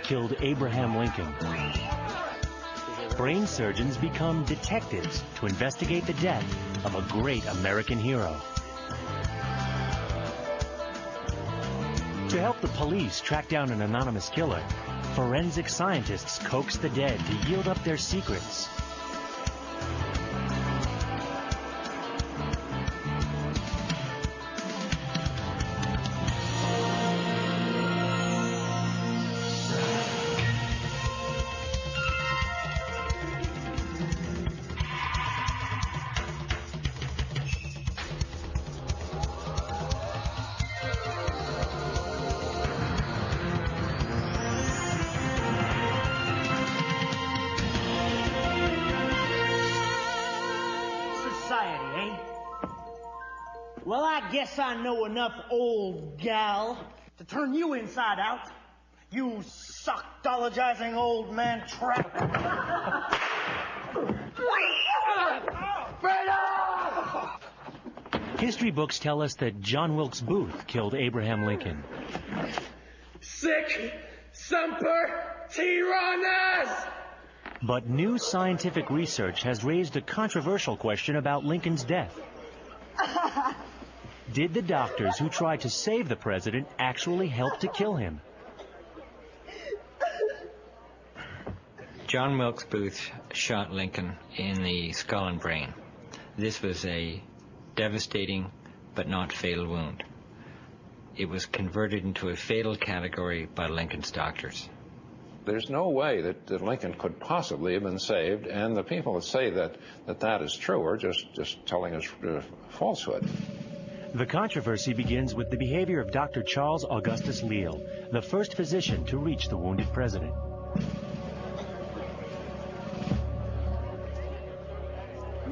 killed Abraham Lincoln. Brain surgeons become detectives to investigate the death of a great American hero. To help the police track down an anonymous killer, forensic scientists coax the dead to yield up their secrets. Well, I guess I know enough, old gal, to turn you inside out. You sockdologizing old man trap. History books tell us that John Wilkes Booth killed Abraham Lincoln. Sic semper tyrannis! But new scientific research has raised a controversial question about Lincoln's death. Did the doctors who tried to save the president actually help to kill him? John Wilkes Booth shot Lincoln in the skull and brain. This was a devastating but not fatal wound. It was converted into a fatal category by Lincoln's doctors. There's no way that Lincoln could possibly have been saved, and the people that say that is true are just telling us falsehood. The controversy begins with the behavior of Dr. Charles Augustus Leal, the first physician to reach the wounded president.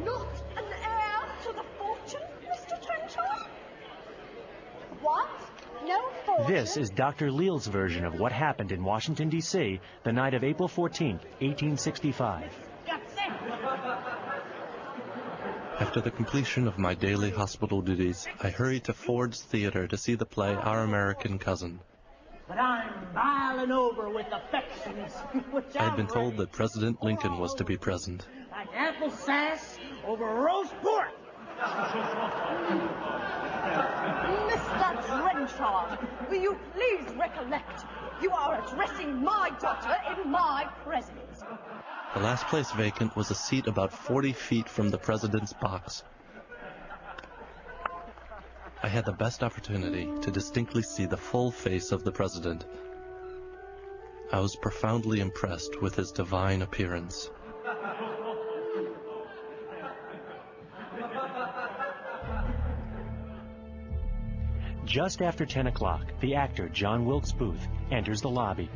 Not an heir to the fortune, Mr. Trenchard? What? No fortune? This is Dr. Leal's version of what happened in Washington, D.C. the night of April 14, 1865. After the completion of my daily hospital duties, I hurried to Ford's Theater to see the play Our American Cousin. But I'm biling over with affections. I had been told that President Lincoln was to be present. Like apple sass over roast pork. Mr. Trenchard, will you please recollect, you are addressing my daughter in my presence. The last place vacant was a seat about 40 feet from the president's box. I had the best opportunity to distinctly see the full face of the president. I was profoundly impressed with his divine appearance. Just after 10 o'clock, the actor John Wilkes Booth enters the lobby.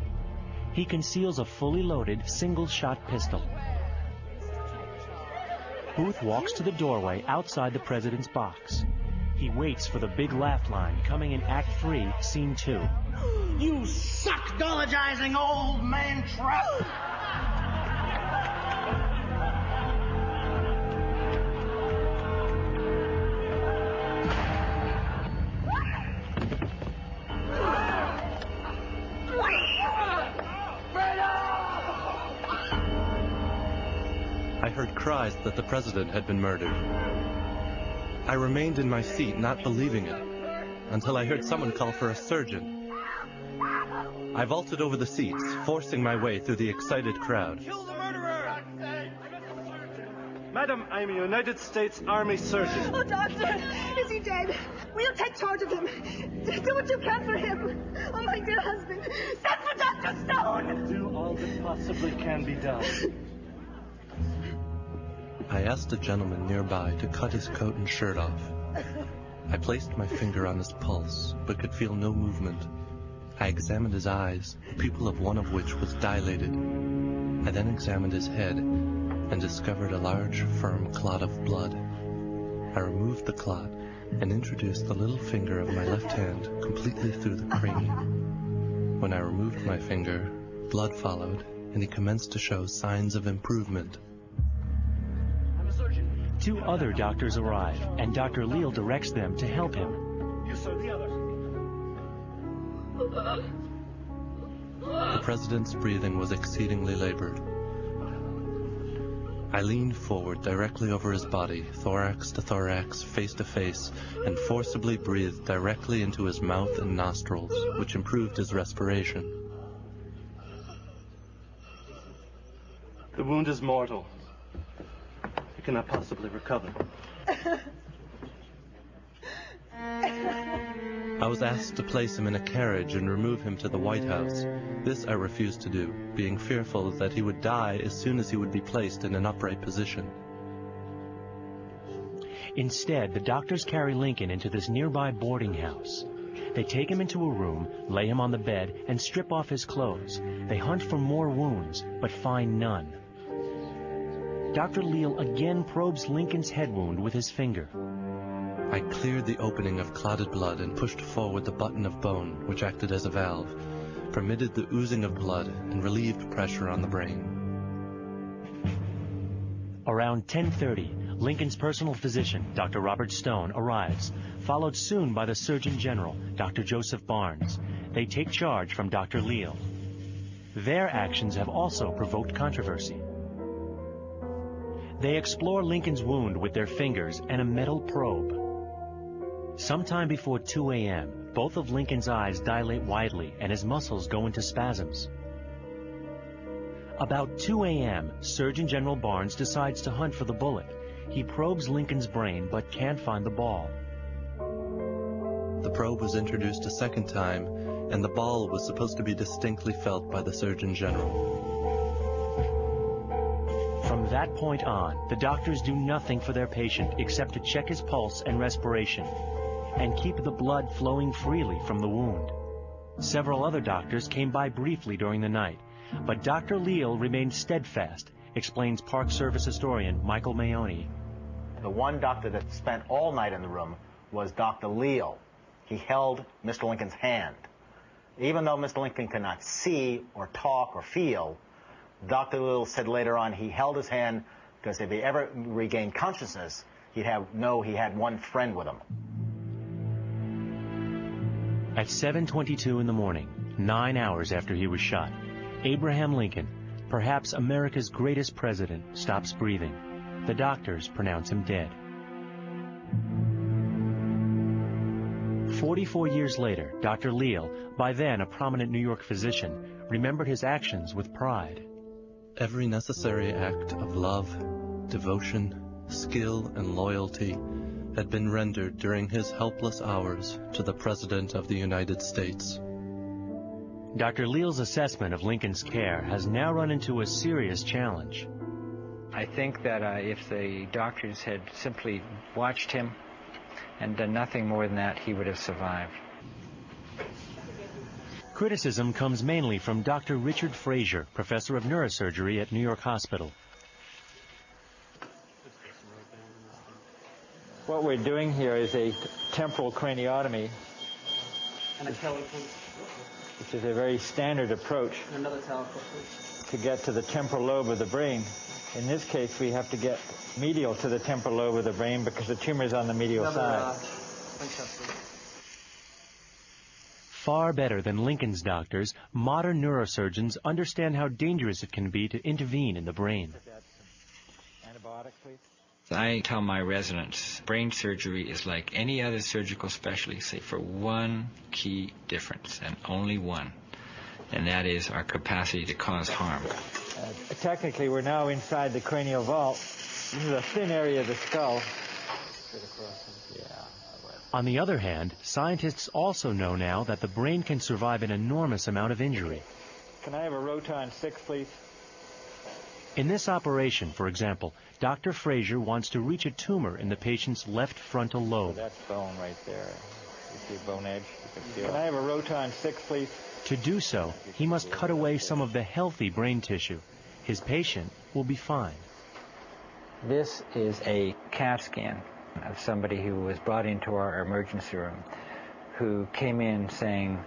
He conceals a fully loaded, single-shot pistol. Booth walks to the doorway outside the president's box. He waits for the big laugh line coming in Act 3, Scene 2. You sockdologizing old man trap! I heard cries that the president had been murdered. I remained in my seat, not believing it, until I heard someone call for a surgeon. I vaulted over the seats, forcing my way through the excited crowd. Kill the murderer! Madam, I'm a United States Army surgeon. Oh, doctor, is he dead? We'll take charge of him. Do what you can for him. Oh, my dear husband, send for Dr. Stone! Do all that possibly can be done. I asked a gentleman nearby to cut his coat and shirt off. I placed my finger on his pulse, but could feel no movement. I examined his eyes, the pupil of one of which was dilated. I then examined his head and discovered a large, firm clot of blood. I removed the clot and introduced the little finger of my left hand completely through the cranium. When I removed my finger, blood followed, and he commenced to show signs of improvement. Two other doctors arrive, and Dr. Leal directs them to help him. You saw the others. The president's breathing was exceedingly labored. I leaned forward directly over his body, thorax to thorax, face to face, and forcibly breathed directly into his mouth and nostrils, which improved his respiration. The wound is mortal. He cannot possibly recover. I was asked to place him in a carriage and remove him to the White House. This I refused to do, being fearful that he would die as soon as he would be placed in an upright position. Instead, the doctors carry Lincoln into this nearby boarding house. They take him into a room, lay him on the bed, and strip off his clothes. They hunt for more wounds, but find none. Dr. Leal again probes Lincoln's head wound with his finger. I cleared the opening of clotted blood and pushed forward the button of bone, which acted as a valve, permitted the oozing of blood, and relieved pressure on the brain. Around 10:30, Lincoln's personal physician, Dr. Robert Stone, arrives, followed soon by the Surgeon General, Dr. Joseph Barnes. They take charge from Dr. Leal. Their actions have also provoked controversy. They explore Lincoln's wound with their fingers and a metal probe. Sometime before 2 a.m., both of Lincoln's eyes dilate widely and his muscles go into spasms. About 2 a.m., Surgeon General Barnes decides to hunt for the bullet. He probes Lincoln's brain but can't find the ball. The probe was introduced a second time, and the ball was supposed to be distinctly felt by the Surgeon General. From that point on, the doctors do nothing for their patient except to check his pulse and respiration, and keep the blood flowing freely from the wound. Several other doctors came by briefly during the night, but Dr. Leal remained steadfast, explains Park Service historian Michael Mayoni. The one doctor that spent all night in the room was Dr. Leal. He held Mr. Lincoln's hand. Even though Mr. Lincoln could not see or talk or feel, Dr. Leal said later on he held his hand because if he ever regained consciousness, he'd know he had one friend with him. At 7:22 in the morning, 9 hours after he was shot, Abraham Lincoln, perhaps America's greatest president, stops breathing. The doctors pronounce him dead. 44 years later, Dr. Leal, by then a prominent New York physician, remembered his actions with pride. Every necessary act of love, devotion, skill, and loyalty had been rendered during his helpless hours to the President of the United States. Dr. Leal's assessment of Lincoln's care has now run into a serious challenge. I think that if the doctors had simply watched him and done nothing more than that, he would have survived. Criticism comes mainly from Dr. Richard Frazier, professor of neurosurgery at New York Hospital. What we're doing here is a temporal craniotomy, which is a very standard approach to get to the temporal lobe of the brain. In this case, we have to get medial to the temporal lobe of the brain because the tumor is on the medial side. Far better than Lincoln's doctors, modern neurosurgeons understand how dangerous it can be to intervene in the brain. Antibiotic, please. I tell my residents, brain surgery is like any other surgical specialty, save for one key difference, and only one, and that is our capacity to cause harm. Technically, we're now inside the cranial vault. This is a thin area of the skull. On the other hand, scientists also know now that the brain can survive an enormous amount of injury. Can I have a Roton 6, please? In this operation, for example, Dr. Frazier wants to reach a tumor in the patient's left frontal lobe. That's bone right there. You see bone edge? Can I have a Roton 6, please? To do so, he must cut away some of the healthy brain tissue. His patient will be fine. This is a CAT scan of somebody who was brought into our emergency room who came in saying,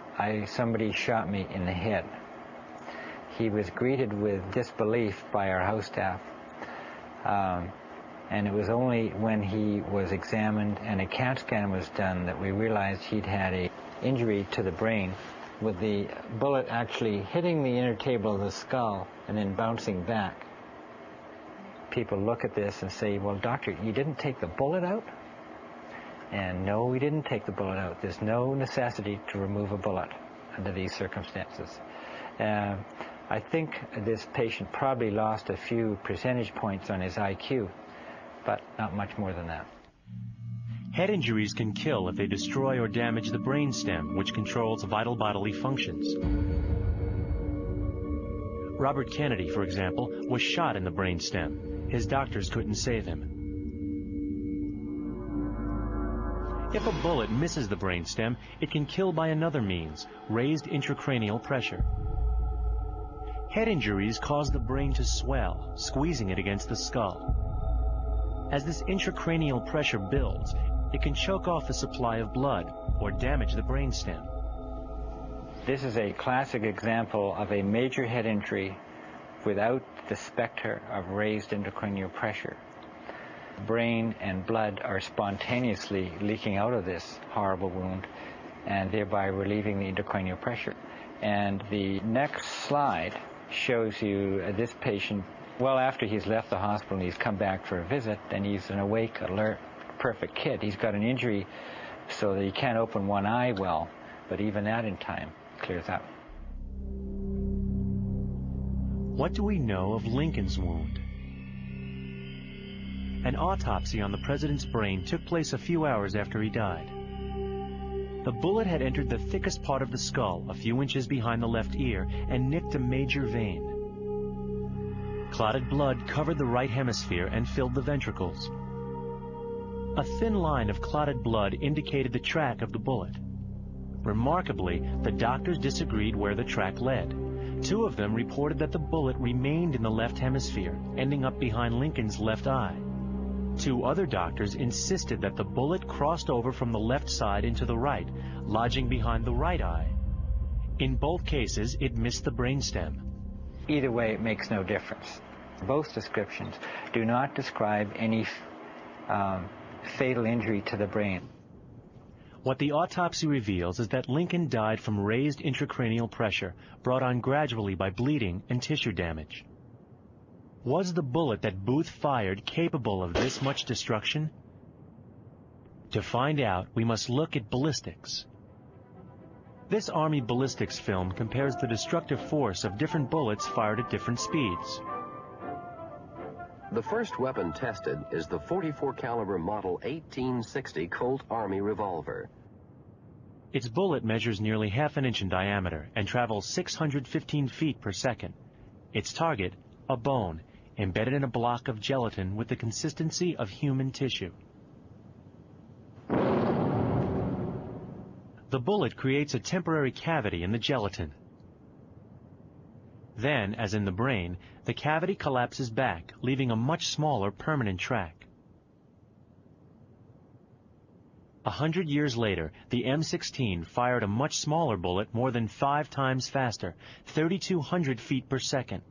somebody shot me in the head. He was greeted with disbelief by our house staff. And it was only when he was examined and a CAT scan was done that we realized he'd had an injury to the brain with the bullet actually hitting the inner table of the skull and then bouncing back. People look at this and say, well, doctor, you didn't take the bullet out? And no, we didn't take the bullet out. There's no necessity to remove a bullet under these circumstances. I think this patient probably lost a few percentage points on his IQ, but not much more than that. Head injuries can kill if they destroy or damage the brainstem, which controls vital bodily functions. Robert Kennedy, for example, was shot in the brainstem. His doctors couldn't save him. If a bullet misses the brainstem, it can kill by another means, raised intracranial pressure. Head injuries cause the brain to swell, squeezing it against the skull. As this intracranial pressure builds, it can choke off the supply of blood or damage the brainstem. This is a classic example of a major head injury without the specter of raised intracranial pressure. Brain and blood are spontaneously leaking out of this horrible wound and thereby relieving the intracranial pressure. And the next slide shows you this patient well after he's left the hospital and he's come back for a visit, and he's an awake, alert, perfect kid. He's got an injury so that he can't open one eye well, but even that in time clears up. What do we know of Lincoln's wound? An autopsy on the president's brain took place a few hours after he died. The bullet had entered the thickest part of the skull, a few inches behind the left ear, and nicked a major vein. Clotted blood covered the right hemisphere and filled the ventricles. A thin line of clotted blood indicated the track of the bullet. Remarkably, the doctors disagreed where the track led. Two of them reported that the bullet remained in the left hemisphere, ending up behind Lincoln's left eye. Two other doctors insisted that the bullet crossed over from the left side into the right, lodging behind the right eye. In both cases, it missed the brainstem. Either way, it makes no difference. Both descriptions do not describe any fatal injury to the brain. What the autopsy reveals is that Lincoln died from raised intracranial pressure brought on gradually by bleeding and tissue damage. Was the bullet that Booth fired capable of this much destruction? To find out, we must look at ballistics. This Army ballistics film compares the destructive force of different bullets fired at different speeds. The first weapon tested is the .44 caliber Model 1860 Colt Army revolver. Its bullet measures nearly half an inch in diameter and travels 615 feet per second. Its target, a bone, embedded in a block of gelatin with the consistency of human tissue. The bullet creates a temporary cavity in the gelatin. Then, as in the brain, the cavity collapses back, leaving a much smaller permanent track. 100 years later, the M16 fired a much smaller bullet more than 5 times faster, 3,200 feet per second.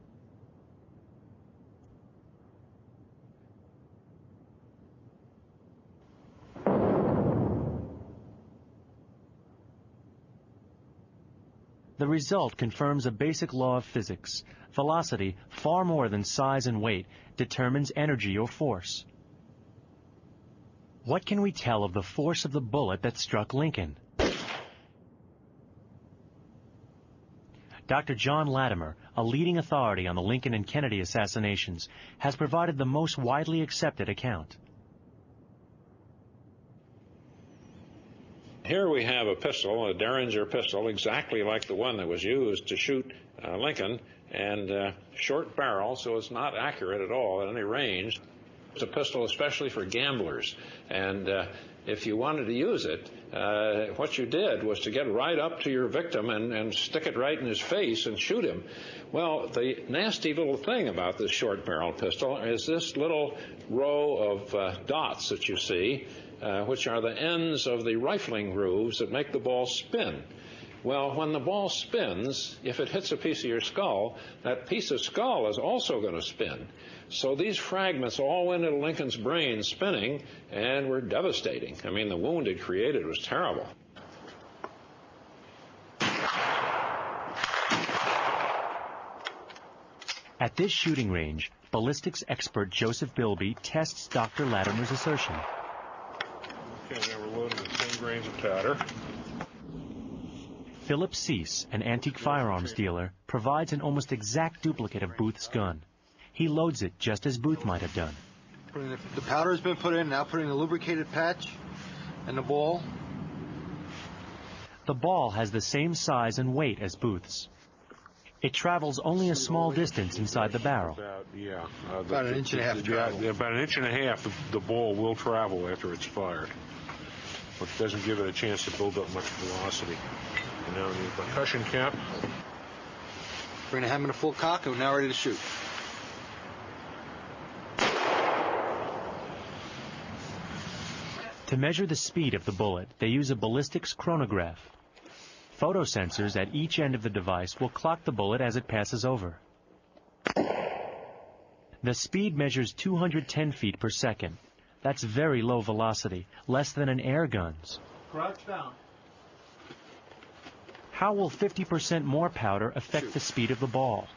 The result confirms a basic law of physics. Velocity, far more than size and weight, determines energy or force. What can we tell of the force of the bullet that struck Lincoln? Dr. John Latimer, a leading authority on the Lincoln and Kennedy assassinations, has provided the most widely accepted account. Here we have a pistol, a Derringer pistol, exactly like the one that was used to shoot Lincoln, and short barrel, so it's not accurate at all at any range. It's a pistol especially for gamblers, and if you wanted to use it, what you did was to get right up to your victim and stick it right in his face and shoot him. Well, the nasty little thing about this short barrel pistol is this little row of dots that you see, which are the ends of the rifling grooves that make the ball spin. Well, when the ball spins, if it hits a piece of your skull, that piece of skull is also going to spin. So these fragments all went into Lincoln's brain spinning and were devastating. I mean, the wound it created was terrible. At this shooting range, ballistics expert Joseph Bilby tests Dr. Latimer's assertion. Okay, now we're loading with 10 grains of powder. Philip Cease, an antique firearms dealer, provides an almost exact duplicate of Booth's gun. He loads it just as Booth might have done. The powder has been put in, now putting a lubricated patch and the ball. The ball has the same size and weight as Booth's. It travels only a small distance inside the barrel. About an inch and a half travel. About an inch and a half the ball will travel after it's fired, which doesn't give it a chance to build up much velocity. And now the percussion cap. Bring the hammer to full cock and we're now ready to shoot. To measure the speed of the bullet, they use a ballistics chronograph. Photosensors at each end of the device will clock the bullet as it passes over. The speed measures 210 feet per second. That's very low velocity, less than an air gun's. Crouch down. How will 50% more powder affect the speed of the ball?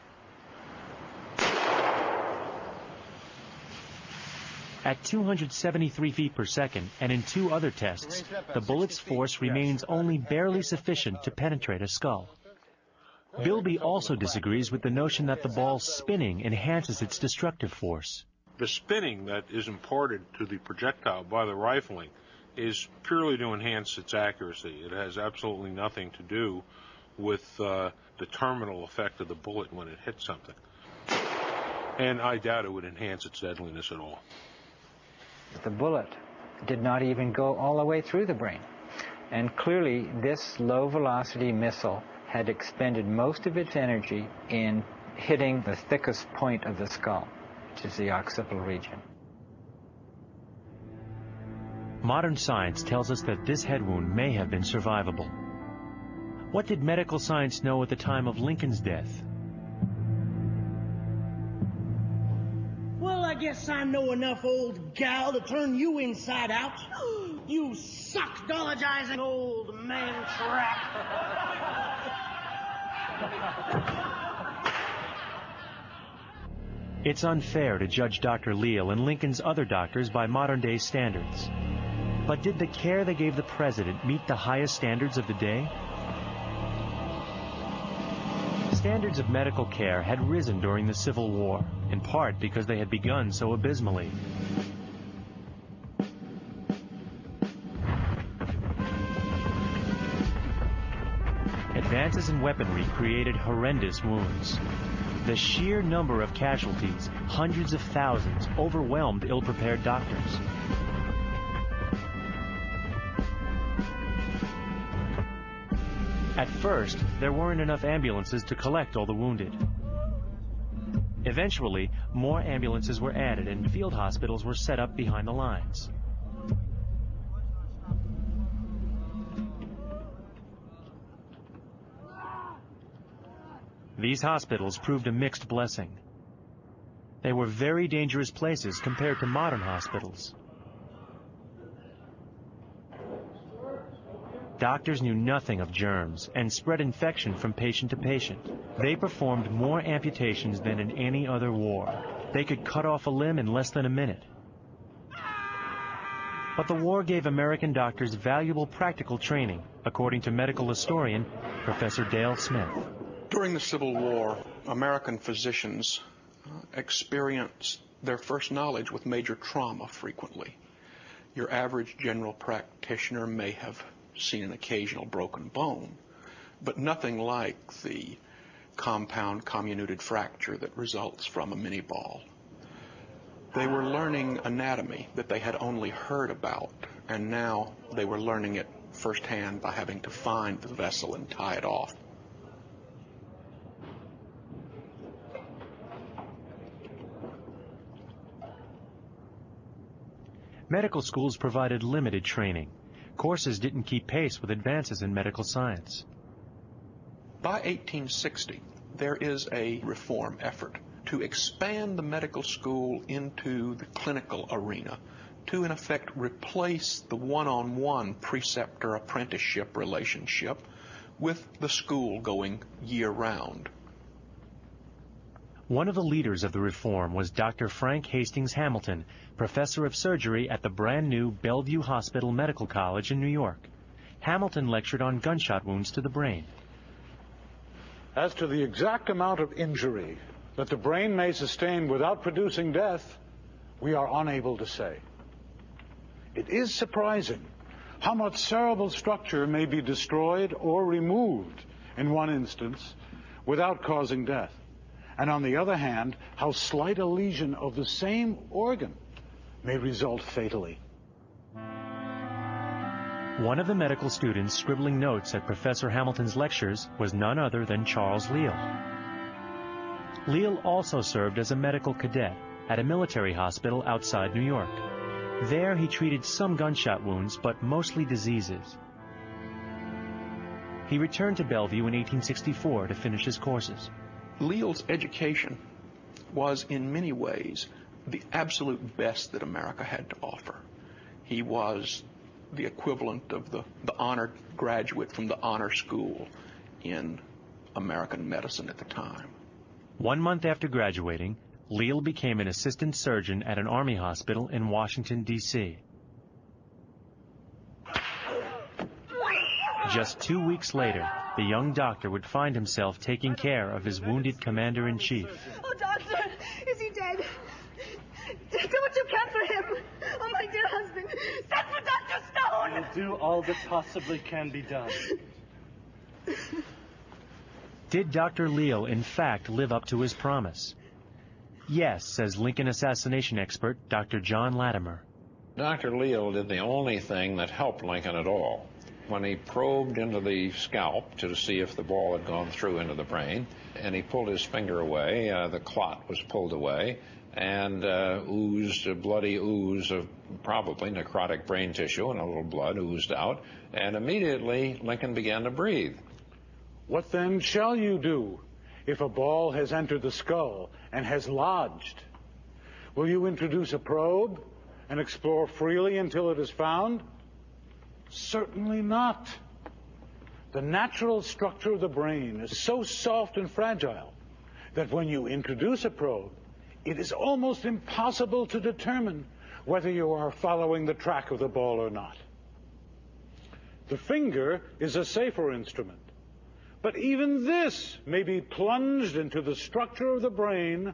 At 273 feet per second, and in 2 other tests, the bullet's force remains only barely sufficient to penetrate a skull. Bilby also disagrees with the notion that the ball spinning enhances its destructive force. The spinning that is imparted to the projectile by the rifling is purely to enhance its accuracy. It has absolutely nothing to do with the terminal effect of the bullet when it hits something. And I doubt it would enhance its deadliness at all. The bullet did not even go all the way through the brain. And clearly, this low-velocity missile had expended most of its energy in hitting the thickest point of the skull, which is the occipital region. Modern science tells us that this head wound may have been survivable. What did medical science know at the time of Lincoln's death? Well, I guess I know enough, old gal, to turn you inside out. You suckdologizing old man trap. It's unfair to judge Dr. Leal and Lincoln's other doctors by modern-day standards. But did the care they gave the president meet the highest standards of the day? Standards of medical care had risen during the Civil War, in part because they had begun so abysmally. Advances in weaponry created horrendous wounds. The sheer number of casualties, hundreds of thousands, overwhelmed ill-prepared doctors. At first, there weren't enough ambulances to collect all the wounded. Eventually, more ambulances were added and field hospitals were set up behind the lines. These hospitals proved a mixed blessing. They were very dangerous places compared to modern hospitals. Doctors knew nothing of germs and spread infection from patient to patient. They performed more amputations than in any other war. They could cut off a limb in less than a minute. But the war gave American doctors valuable practical training, according to medical historian Professor Dale Smith. During the Civil War, American physicians experienced their first knowledge with major trauma frequently. Your average general practitioner may have seen an occasional broken bone, but nothing like the compound comminuted fracture that results from a mini ball. They were learning anatomy that they had only heard about, and now they were learning it firsthand by having to find the vessel and tie it off. Medical schools provided limited training. Courses didn't keep pace with advances in medical science. By 1860, there is a reform effort to expand the medical school into the clinical arena, to in effect replace the one-on-one preceptor-apprenticeship relationship with the school going year-round. One of the leaders of the reform was Dr. Frank Hastings Hamilton, professor of surgery at the brand new Bellevue Hospital Medical College in New York. Hamilton lectured on gunshot wounds to the brain. As to the exact amount of injury that the brain may sustain without producing death, we are unable to say. It is surprising how much cerebral structure may be destroyed or removed in one instance without causing death. And on the other hand, how slight a lesion of the same organ may result fatally. One of the medical students scribbling notes at Professor Hamilton's lectures was none other than Charles Leal. Leal also served as a medical cadet at a military hospital outside New York. There he treated some gunshot wounds, but mostly diseases. He returned to Bellevue in 1864 to finish his courses. Leal's education was in many ways the absolute best that America had to offer. He was the equivalent of the honored graduate from the honor school in American medicine at the time. 1 month after graduating, Leal became an assistant surgeon at an army hospital in Washington, D.C. Just 2 weeks later, the young doctor would find himself taking care of his wounded commander-in-chief. Oh, doctor, is he dead? Do what you can for him. Oh, my dear husband, send for Dr. Stone. We'll do all that possibly can be done. Did Dr. Leal, in fact, live up to his promise? Yes, says Lincoln assassination expert Dr. John Latimer. Dr. Leal did the only thing that helped Lincoln at all. When he probed into the scalp to see if the ball had gone through into the brain, and he pulled his finger away, the clot was pulled away, and oozed, a bloody ooze of probably necrotic brain tissue, and a little blood oozed out, and immediately Lincoln began to breathe. What then shall you do if a ball has entered the skull and has lodged? Will you introduce a probe and explore freely until it is found? Certainly not. The natural structure of the brain is so soft and fragile that when you introduce a probe, it is almost impossible to determine whether you are following the track of the ball or not. The finger is a safer instrument, but even this may be plunged into the structure of the brain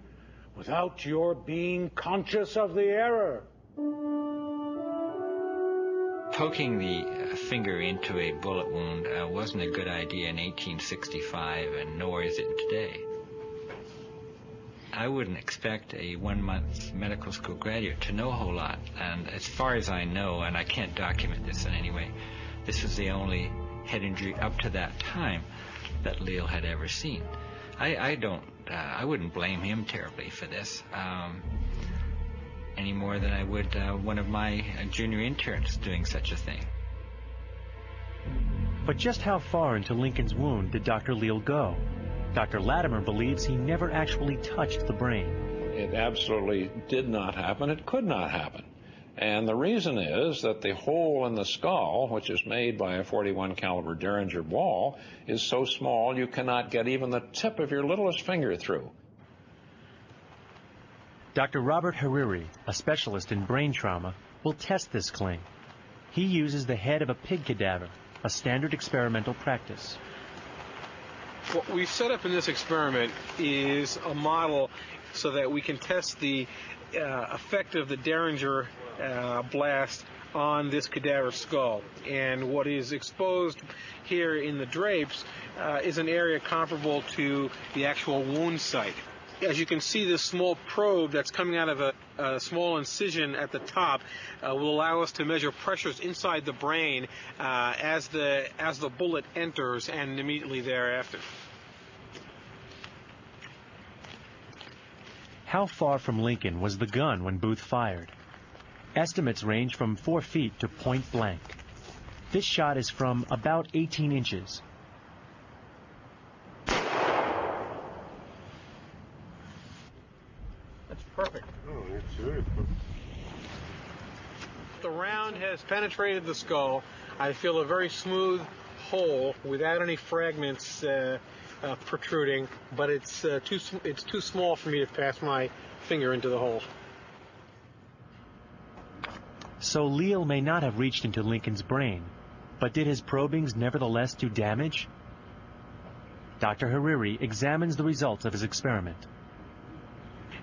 without your being conscious of the error. Poking the finger into a bullet wound wasn't a good idea in 1865, and nor is it today. I wouldn't expect a 1 month medical school graduate to know a whole lot, and as far as I know, and I can't document this in any way, this was the only head injury up to that time that Leal had ever seen. I wouldn't blame him terribly for this, any more than I would one of my junior interns doing such a thing. But just how far into Lincoln's wound did Dr. Leal go? Dr. Latimer believes he never actually touched the brain. It absolutely did not happen. It could not happen. And the reason is that the hole in the skull, which is made by a .41 caliber Derringer ball, is so small you cannot get even the tip of your littlest finger through. Dr. Robert Hariri, a specialist in brain trauma, will test this claim. He uses the head of a pig cadaver, a standard experimental practice. What we've set up in this experiment is a model so that we can test the effect of the Derringer blast on this cadaver skull. And what is exposed here in the drapes is an area comparable to the actual wound site. As you can see, this small probe that's coming out of a small incision at the top will allow us to measure pressures inside the brain as the bullet enters and immediately thereafter. How far from Lincoln was the gun when Booth fired? Estimates range from 4 feet to point blank. This shot is from about 18 inches. That's perfect. Oh, that's very perfect. The round has penetrated the skull. I feel a very smooth hole without any fragments protruding, but it's too small for me to pass my finger into the hole. So Leal may not have reached into Lincoln's brain, but did his probings nevertheless do damage? Dr. Hariri examines the results of his experiment.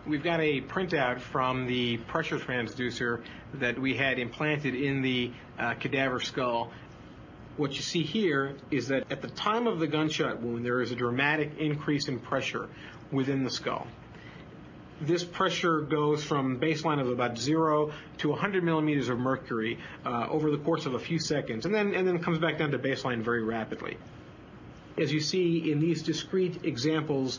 We've got a printout from the pressure transducer that we had implanted in the cadaver skull. What you see here is that at the time of the gunshot wound, there is a dramatic increase in pressure within the skull. This pressure goes from baseline of about 0 to 100 millimeters of mercury over the course of a few seconds, and then comes back down to baseline very rapidly. As you see in these discrete examples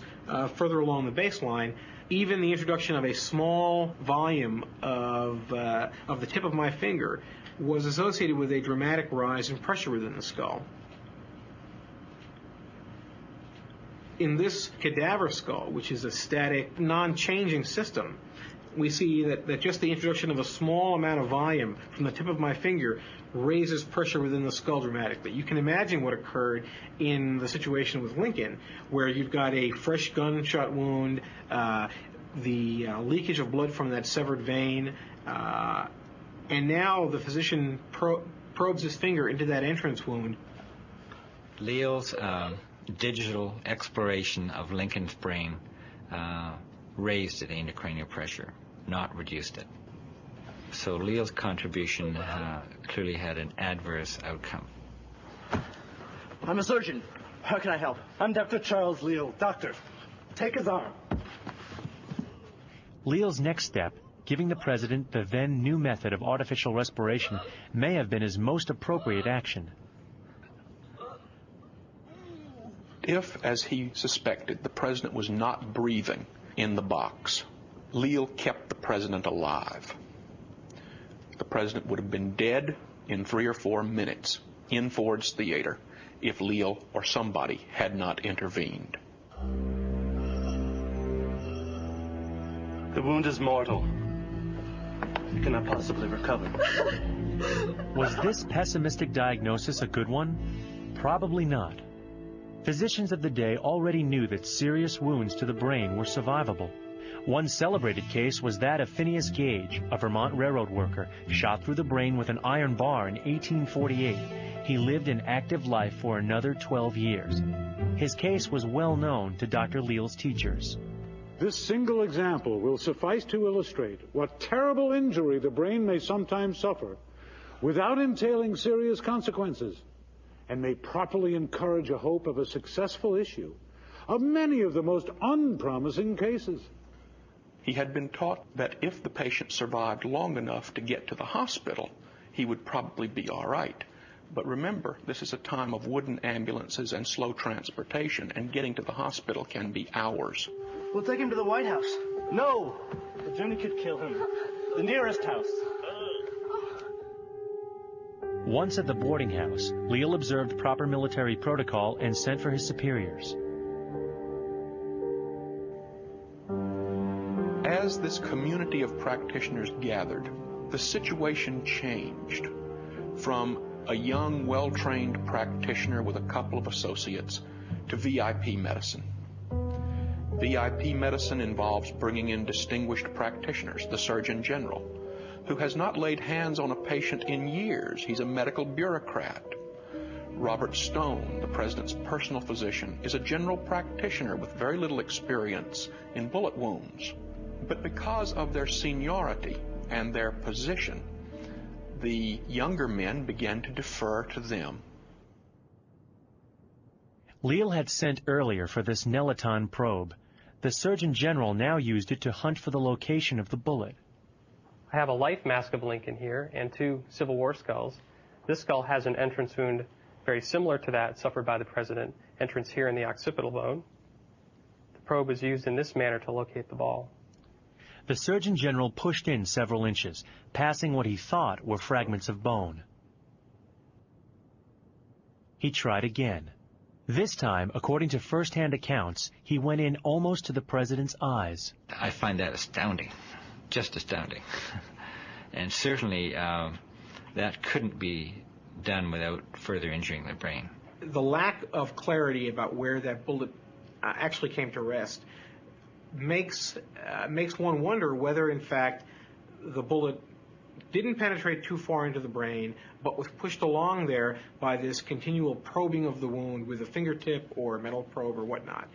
further along the baseline, even the introduction of a small volume of the tip of my finger was associated with a dramatic rise in pressure within the skull. In this cadaver skull, which is a static, non-changing system, we see that just the introduction of a small amount of volume from the tip of my finger raises pressure within the skull dramatically. You can imagine what occurred in the situation with Lincoln, where you've got a fresh gunshot wound, the leakage of blood from that severed vein, and now the physician probes his finger into that entrance wound. Leal's digital exploration of Lincoln's brain raised the intracranial pressure, not reduced it. So Leal's contribution clearly had an adverse outcome. I'm a surgeon. How can I help? I'm Dr. Charles Leal. Doctor, take his arm. Leal's next step, giving the president the then new method of artificial respiration, may have been his most appropriate action. If, as he suspected, the president was not breathing in the box, Leal kept the president alive. The president would have been dead in 3 or 4 minutes in Ford's Theater if Leal or somebody had not intervened. The wound is mortal. It cannot possibly recover. Was this pessimistic diagnosis a good one? Probably not. Physicians of the day already knew that serious wounds to the brain were survivable. One celebrated case was that of Phineas Gage, a Vermont railroad worker, shot through the brain with an iron bar in 1848. He lived an active life for another 12 years. His case was well known to Dr. Leal's teachers. This single example will suffice to illustrate what terrible injury the brain may sometimes suffer without entailing serious consequences, and may properly encourage a hope of a successful issue of many of the most unpromising cases. He had been taught that if the patient survived long enough to get to the hospital, he would probably be all right. But remember, this is a time of wooden ambulances and slow transportation, and getting to the hospital can be hours. We'll take him to the White House. No! The journey could kill him. The nearest house. Once at the boarding house, Leal observed proper military protocol and sent for his superiors. As this community of practitioners gathered, the situation changed from a young, well-trained practitioner with a couple of associates to VIP medicine. VIP medicine involves bringing in distinguished practitioners, the Surgeon General, who has not laid hands on a patient in years. He's a medical bureaucrat. Robert Stone, the president's personal physician, is a general practitioner with very little experience in bullet wounds. But because of their seniority and their position, the younger men began to defer to them. Leal had sent earlier for this Nelaton probe. The Surgeon General now used it to hunt for the location of the bullet. I have a life mask of Lincoln here and 2 Civil War skulls. This skull has an entrance wound very similar to that suffered by the president, entrance here in the occipital bone. The probe was used in this manner to locate the ball. The Surgeon General pushed in several inches, passing what he thought were fragments of bone. He tried again. This time, according to first-hand accounts, he went in almost to the president's eyes. I find that astounding, just astounding. And certainly that couldn't be done without further injuring the brain. the lack of clarity about where that bullet actually came to rest makes one wonder whether, in fact, the bullet didn't penetrate too far into the brain, but was pushed along there by this continual probing of the wound with a fingertip or a metal probe or whatnot.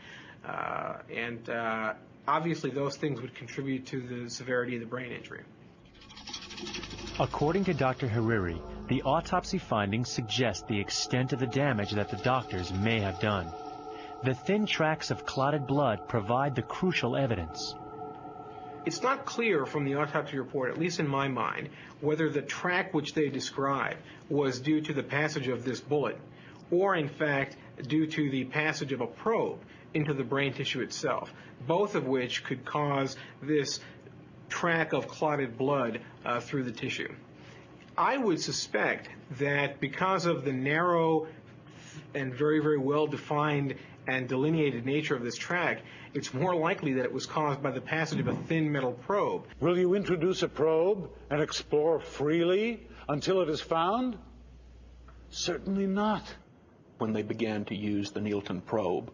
Obviously, those things would contribute to the severity of the brain injury. According to Dr. Hariri, the autopsy findings suggest the extent of the damage that the doctors may have done. The thin tracks of clotted blood provide the crucial evidence. It's not clear from the autopsy report, at least in my mind, whether the track which they describe was due to the passage of this bullet or, in fact, due to the passage of a probe into the brain tissue itself, both of which could cause this track of clotted blood through the tissue. I would suspect that because of the narrow and very, very well-defined and delineated nature of this track, it's more likely that it was caused by the passage of a thin metal probe. Will you introduce a probe and explore freely until it is found? Certainly not. When they began to use the Nielton probe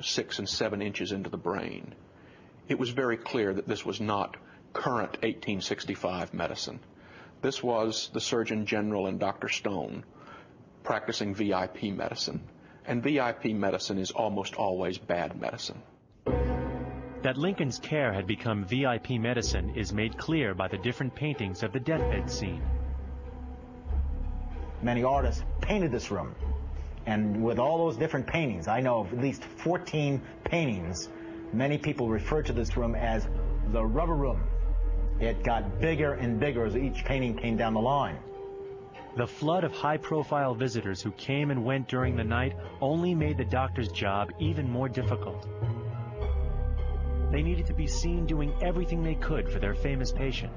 6 and 7 inches into the brain, it was very clear that this was not current 1865 medicine. This was the Surgeon General and Dr. Stone practicing VIP medicine. And VIP medicine is almost always bad medicine. That Lincoln's care had become VIP medicine is made clear by the different paintings of the deathbed scene. Many artists painted this room. And with all those different paintings, I know of at least 14 paintings, many people refer to this room as the rubber room. It got bigger and bigger as each painting came down the line. The flood of high-profile visitors who came and went during the night only made the doctor's job even more difficult. They needed to be seen doing everything they could for their famous patient.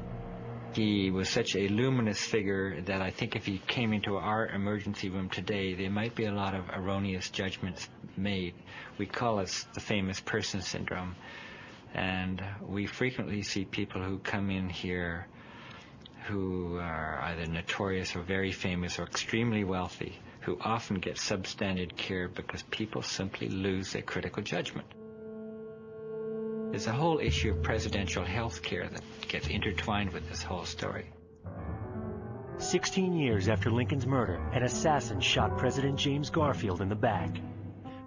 He was such a luminous figure that I think if he came into our emergency room today, there might be a lot of erroneous judgments made. We call it the famous person syndrome. And we frequently see people who come in here who are either notorious or very famous or extremely wealthy, who often get substandard care because people simply lose their critical judgment. There's a whole issue of presidential health care that gets intertwined with this whole story. 16 years after Lincoln's murder, an assassin shot President James Garfield in the back.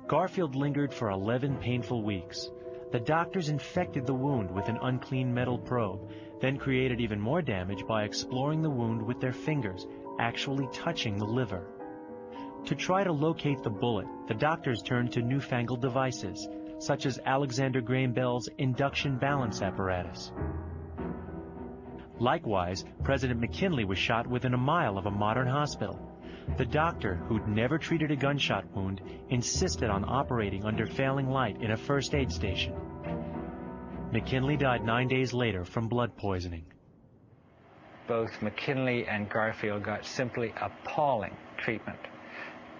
Garfield lingered for 11 painful weeks. The doctors infected the wound with an unclean metal probe, then created even more damage by exploring the wound with their fingers, actually touching the liver. To try to locate the bullet, the doctors turned to newfangled devices, such as Alexander Graham Bell's induction balance apparatus. Likewise, President McKinley was shot within a mile of a modern hospital. The doctor, who'd never treated a gunshot wound, insisted on operating under failing light in a first aid station. McKinley died 9 days later from blood poisoning. Both McKinley and Garfield got simply appalling treatment.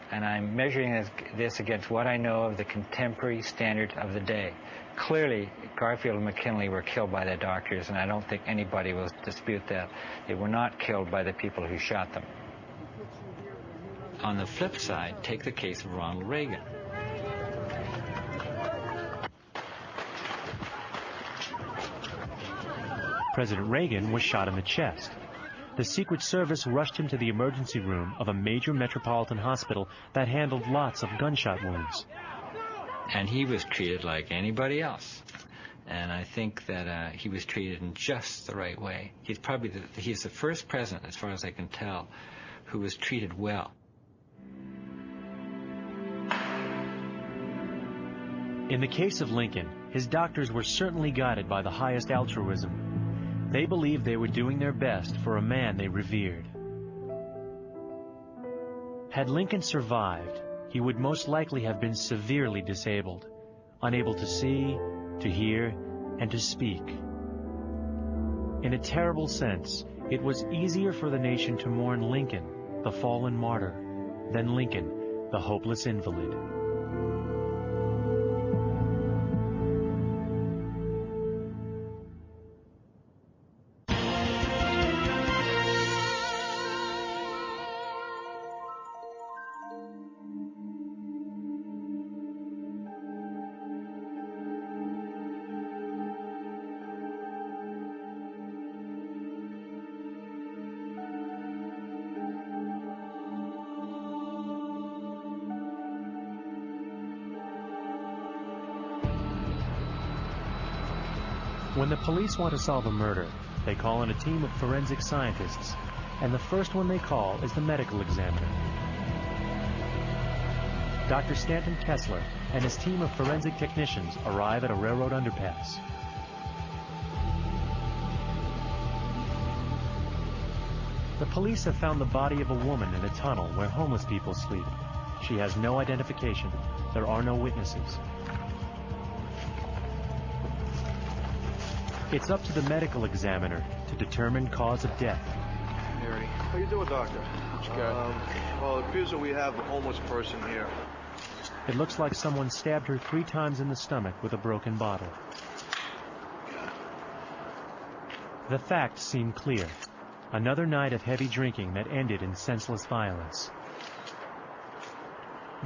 And I'm measuring this against what I know of the contemporary standards of the day. Clearly, Garfield and McKinley were killed by their doctors, and I don't think anybody will dispute that. They were not killed by the people who shot them. On the flip side, take the case of Ronald Reagan. President Reagan was shot in the chest. The Secret Service rushed him to the emergency room of a major metropolitan hospital that handled lots of gunshot wounds. And he was treated like anybody else. And I think that he was treated in just the right way. He's the first president, as far as I can tell, who was treated well. In the case of Lincoln, his doctors were certainly guided by the highest altruism. They believed they were doing their best for a man they revered. Had Lincoln survived, he would most likely have been severely disabled, unable to see, to hear, and to speak. In a terrible sense, it was easier for the nation to mourn Lincoln, the fallen martyr, than Lincoln, the hopeless invalid. When the police want to solve a murder, they call in a team of forensic scientists, and the first one they call is the medical examiner. Dr. Stanton Kessler and his team of forensic technicians arrive at a railroad underpass. The police have found the body of a woman in a tunnel where homeless people sleep. She has no identification. There are no witnesses. It's up to the medical examiner to determine cause of death. Harry, how you doing, doctor? Well, it appears that we have a homeless person here. It looks like someone stabbed her 3 times in the stomach with a broken bottle. The facts seem clear. Another night of heavy drinking that ended in senseless violence.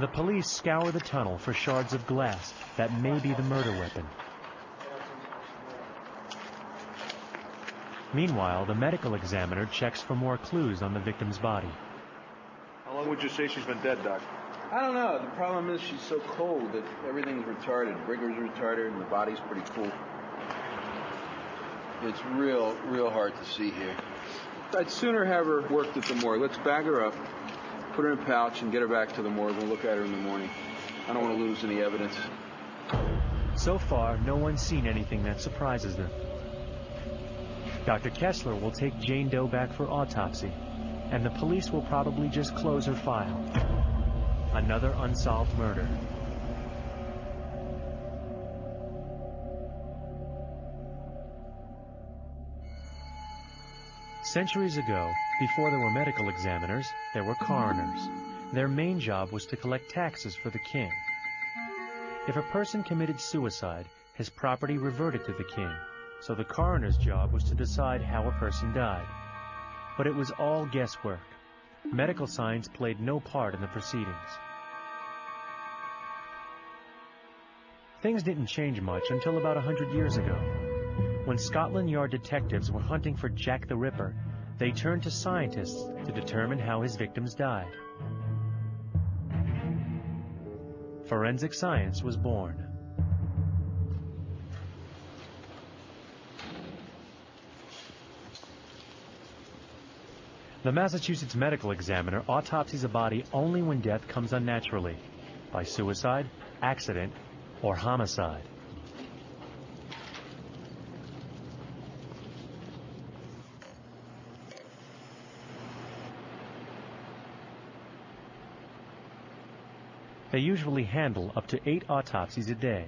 The police scour the tunnel for shards of glass that may be the murder weapon. Meanwhile, the medical examiner checks for more clues on the victim's body. How long would you say she's been dead, Doc? I don't know. The problem is she's so cold that everything's retarded. Rigor's retarded and the body's pretty cool. It's real hard to see here. I'd sooner have her worked at the morgue. Let's bag her up, put her in a pouch, and get her back to the morgue. We'll look at her in the morning. I don't want to lose any evidence. So far, no one's seen anything that surprises them. Dr. Kessler will take Jane Doe back for autopsy, and the police will probably just close her file. Another unsolved murder. Centuries ago, before there were medical examiners, there were coroners. Their main job was to collect taxes for the king. If a person committed suicide, his property reverted to the king, so the coroner's job was to decide how a person died. But it was all guesswork. Medical science played no part in the proceedings. Things didn't change much until about 100 years ago. When Scotland Yard detectives were hunting for Jack the Ripper, they turned to scientists to determine how his victims died. Forensic science was born. The Massachusetts medical examiner autopsies a body only when death comes unnaturally, by suicide, accident, or homicide. They usually handle up to 8 autopsies a day.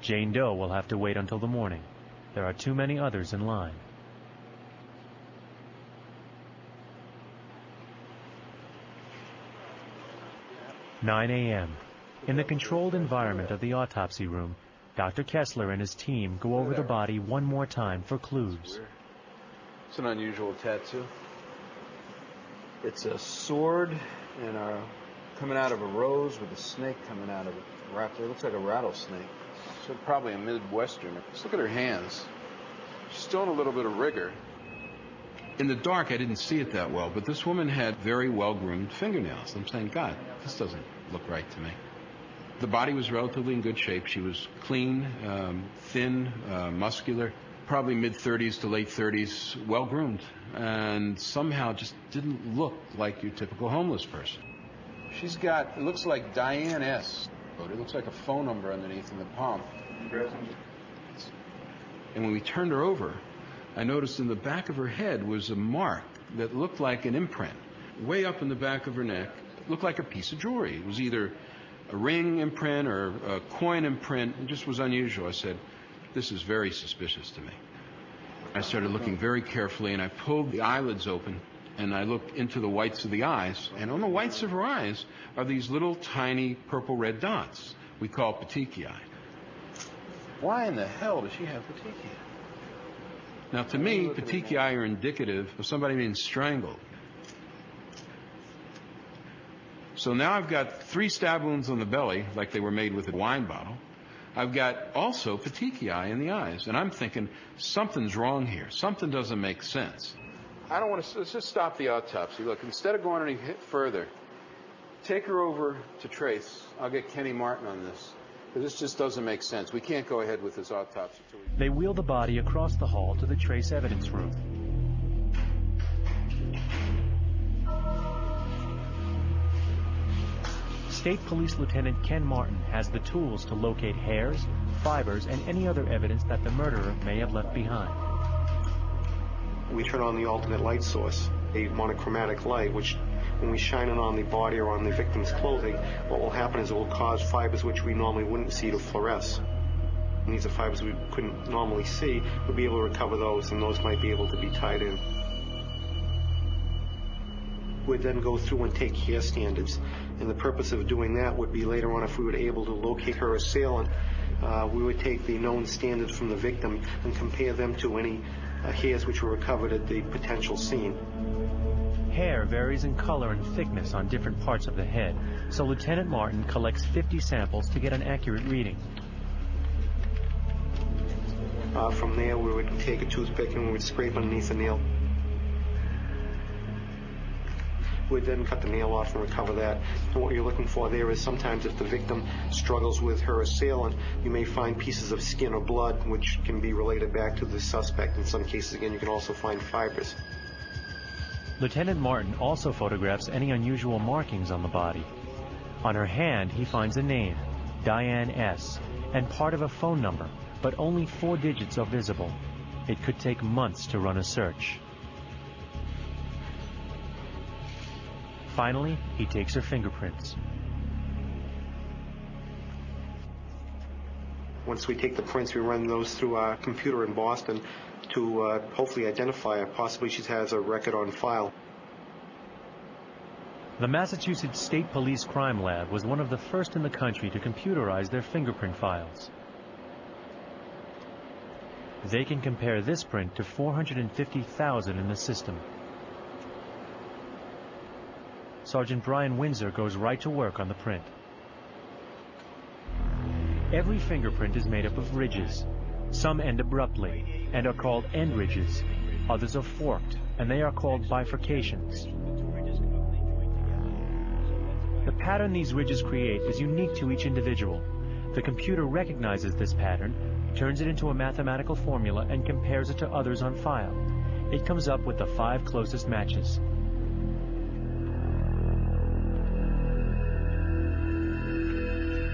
Jane Doe will have to wait until the morning. There are too many others in line. "9 a.m. In the controlled environment of the autopsy room, Dr. Kessler and his team go over the body one more time for clues. It's an unusual tattoo. It's a sword and coming out of a rose with a snake coming out of it. Wrapped there. It looks like a rattlesnake. So probably a Midwestern. Just look at her hands. She's still in a little bit of rigor. In the dark, I didn't see it that well, but this woman had very well-groomed fingernails. I'm saying, God, this doesn't look right to me. The body was relatively in good shape. She was clean, thin, muscular, probably mid-30s to late 30s, well-groomed, and somehow just didn't look like your typical homeless person. She's got, it looks like Diane S. It looks like a phone number underneath in the palm. And when we turned her over, I noticed in the back of her head was a mark that looked like an imprint. Way up in the back of her neck, it looked like a piece of jewelry. It was either a ring imprint or a coin imprint. It just was unusual. I said, this is very suspicious to me. I started looking very carefully, and I pulled the eyelids open, and I looked into the whites of the eyes. And on the whites of her eyes are these little tiny purple-red dots we call petechiae. Why in the hell does she have petechiae? Now, to me, petechiae are indicative of somebody being strangled. So now I've got 3 stab wounds on the belly, like they were made with a wine bottle. I've got also petechiae in the eyes, and I'm thinking something's wrong here. Something doesn't make sense. I don't want to, let's just stop the autopsy. Look, instead of going any further, take her over to Trace. I'll get Kenny Martin on this. This just doesn't make sense. We can't go ahead with this autopsy. They wheel the body across the hall to the trace evidence room. State Police Lieutenant Ken Martin has the tools to locate hairs, fibers, and any other evidence that the murderer may have left behind. We turn on the alternate light source, a monochromatic light, which when we shine it on the body or on the victim's clothing, what will happen is it will cause fibers which we normally wouldn't see to fluoresce. And these are fibers we couldn't normally see. We'll be able to recover those, and those might be able to be tied in. We'd then go through and take hair standards. And the purpose of doing that would be later on, if we were able to locate her assailant, we would take the known standards from the victim and compare them to any hairs which were recovered at the potential scene. Hair varies in color and thickness on different parts of the head, so Lieutenant Martin collects 50 samples to get an accurate reading. From there, we would take a toothpick and we would scrape underneath the nail. We'd then cut the nail off and recover that. And what you're looking for there is sometimes if the victim struggles with her assailant, you may find pieces of skin or blood which can be related back to the suspect. In some cases, again, you can also find fibers. Lieutenant Martin also photographs any unusual markings on the body. On her hand, he finds a name, Diane S., and part of a phone number, but only 4 digits are visible. It could take months to run a search. Finally, he takes her fingerprints. Once we take the prints, we run those through our computer in Boston to hopefully identify her. Possibly she has a record on file. The Massachusetts State Police Crime Lab was one of the first in the country to computerize their fingerprint files. They can compare this print to 450,000 in the system. Sergeant Brian Windsor goes right to work on the print. Every fingerprint is made up of ridges. Some end abruptly and are called end ridges. Others are forked, and they are called bifurcations. The pattern these ridges create is unique to each individual. The computer recognizes this pattern, turns it into a mathematical formula, and compares it to others on file. It comes up with the 5 closest matches.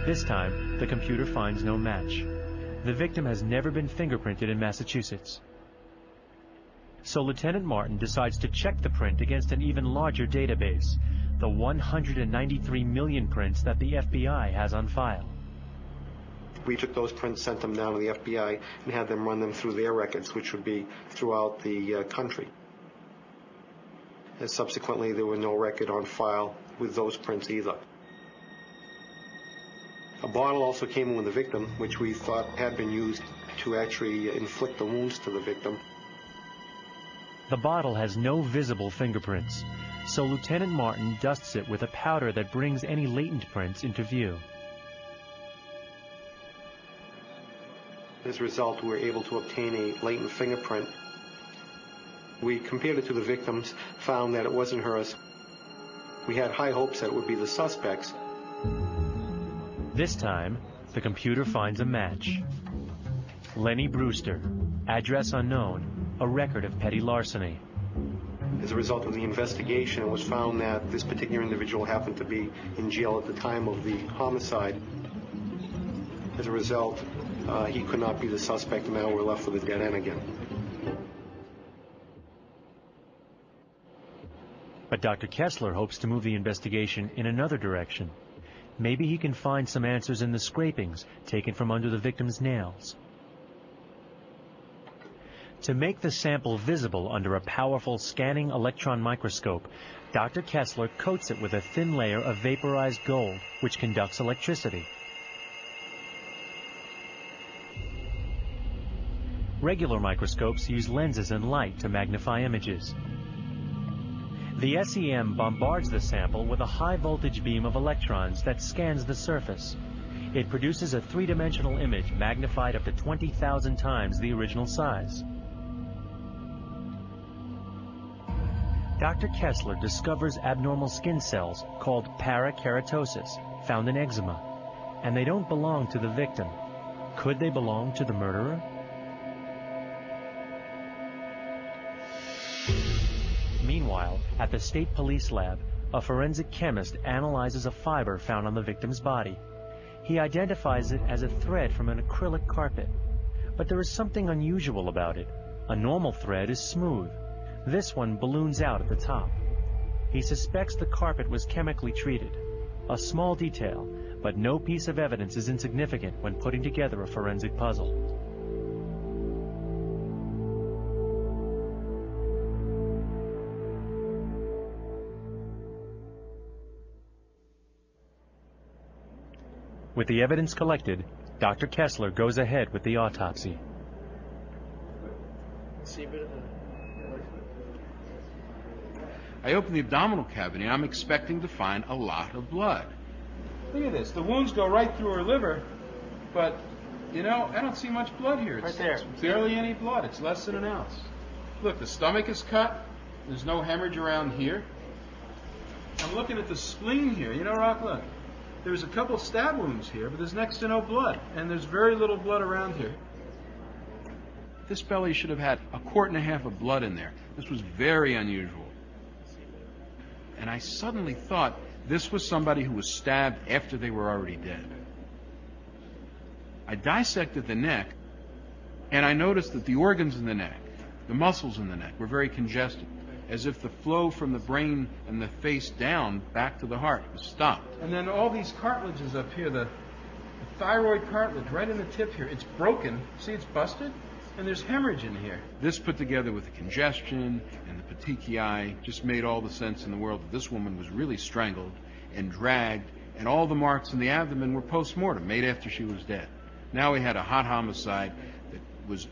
This time, the computer finds no match. The victim has never been fingerprinted in Massachusetts. So Lieutenant Martin decides to check the print against an even larger database, the 193 million prints that the FBI has on file. We took those prints, sent them down to the FBI, and had them run them through their records, which would be throughout the country. And subsequently, there were no record on file with those prints either. A bottle also came in with the victim, which we thought had been used to actually inflict the wounds to the victim. The bottle has no visible fingerprints, so Lieutenant Martin dusts it with a powder that brings any latent prints into view. As a result, we were able to obtain a latent fingerprint. We compared it to the victim's, found that it wasn't hers. We had high hopes that it would be the suspect's. This time, the computer finds a match. Lenny Brewster, address unknown, a record of petty larceny. As a result of the investigation, it was found that this particular individual happened to be in jail at the time of the homicide. As a result, he could not be the suspect, and now we're left with a dead end again. But Dr. Kessler hopes to move the investigation in another direction. Maybe he can find some answers in the scrapings taken from under the victim's nails. To make the sample visible under a powerful scanning electron microscope, Dr. Kessler coats it with a thin layer of vaporized gold, which conducts electricity. Regular microscopes use lenses and light to magnify images. The SEM bombards the sample with a high-voltage beam of electrons that scans the surface. It produces a 3-dimensional image magnified up to 20,000 times the original size. Dr. Kessler discovers abnormal skin cells called parakeratosis, found in eczema. and they don't belong to the victim. Could they belong to the murderer? Meanwhile, at the state police lab, a forensic chemist analyzes a fiber found on the victim's body. He identifies it as a thread from an acrylic carpet. But there is something unusual about it. A normal thread is smooth. This one balloons out at the top. He suspects the carpet was chemically treated. A small detail, but no piece of evidence is insignificant when putting together a forensic puzzle. With the evidence collected, Dr. Kessler goes ahead with the autopsy. I open the abdominal cavity, and I'm expecting to find a lot of blood. Look at this. The wounds go right through her liver, but, you know, I don't see much blood here. It's, right there. It's barely any blood. It's less than an ounce. Look, the stomach is cut. There's no hemorrhage around here. I'm looking at the spleen here. You know, Rock, look. There's a couple stab wounds here, but there's next to no blood, and there's very little blood around here. This belly should have had 1.5 quarts of blood in there. This was very unusual. And I suddenly thought this was somebody who was stabbed after they were already dead. I dissected the neck, and I noticed that the organs in the neck, the muscles in the neck, were very congested, as if the flow from the brain and the face down back to the heart was stopped. And then all these cartilages up here, the thyroid cartilage right in the tip here, it's broken. See, it's busted? And there's hemorrhage in here. This put together with the congestion and the petechiae just made all the sense in the world that this woman was really strangled and dragged, and all the marks in the abdomen were post-mortem, made after she was dead. Now we had a hot homicide that was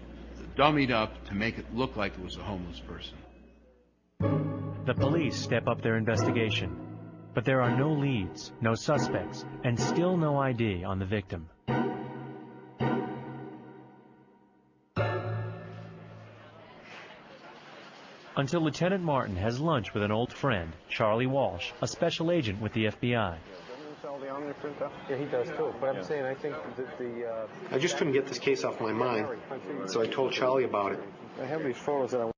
dummied up to make it look like it was a homeless person. The police step up their investigation, but there are no leads, no suspects, and still no ID on the victim. Until Lieutenant Martin has lunch with an old friend, Charlie Walsh, a special agent with the FBI. Yeah, he does too. But I'm saying, I think that I just couldn't get this case off my mind, so I told Charlie about it. I have these photos that I